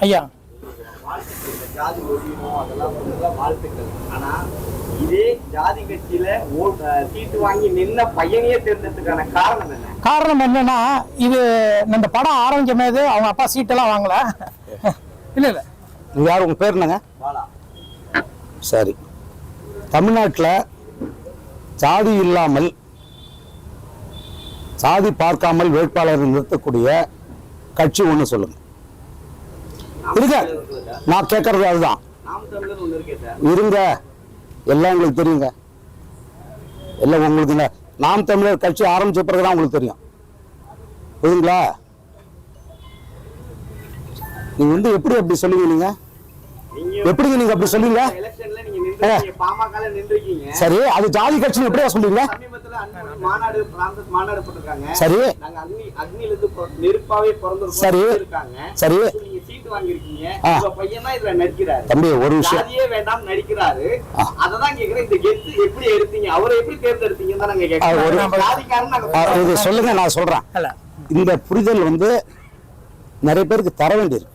ஐயா ஜாதி ஒழியணும் அதெல்லாம் வாழ்த்துக்கள். ஆனா இதே ஜாதி கட்சியில சீட்டு வாங்கி நின்ன பையனையே தேர்ந்தெடுத்துக்கான காரணம் என்ன? காரணம் என்னன்னா, இது இந்த படம் ஆரம்பிக்கும் போது அவங்க அப்பா சீட்டெல்லாம் வாங்கல. இல்ல இல்ல நீங்க யார், உங்க பேர் என்னங்க? பாலா. சரி, தமிழ்நாட்டில் ஜாதி இல்லாமல் சாதி பார்க்காமல் வேட்பாளர் நிறுத்தக்கூடிய கட்சி ஒன்று சொல்லுங்க. இருங்க, நான் கேட்கறது அதுதான். நாம் தமிழர் ஒண்ணு இருக்கே சார். இருங்க, எல்லாம் உங்களுக்கு தெரியுங்க. எல்லாம் உங்களுக்கு இல்லை. நாம் தமிழர் கட்சி ஆரம்பிச்ச பிறகுதான் உங்களுக்கு தெரியும். புரியுங்களா? நீங்க வந்து எப்படி அப்படி சொல்லுவீங்க? நீங்க எப்படிங்க நீங்க அப்படி சொல்லுவீங்க? எலெக்ஷன்ல நீங்க நின்றுக்கீங்க, பாமகல நின்றுக்கீங்க. சரி, அது ஜாதி கட்சின்னு எப்படியா சொல்லுவீங்க? சமீபத்துல அன்னைக்கு மாநாடு பிராந்தஸ் மாநாடு போட்டுருக்காங்க. சரி, நாங்க அக்னில இருந்து நெருப்பாவே பிறந்திருக்கோம். சரி இருக்காங்க. சரி, நீங்க சீட் வாங்கி இருக்கீங்க. உங்க பையன் தான் இதுல நடிக்கிறாரு. தம்பி ஒரு விஷயம், ஜாதியே வேண்டாம் நடிக்கிறாரு. அததான் கேக்குறேன், இந்த கெத்து எப்படி எடுத்தீங்க, அவரை எப்படி தேர்ந்தெடுத்தீங்கன்னு தான் நாங்க கேக்குறோம். ஜாதிக்காரன் நாங்க இது சொல்லுங்க, நான் சொல்றேன். இந்த புரிதல் வந்து நிறைய பேருக்கு தர வேண்டியிருக்கு.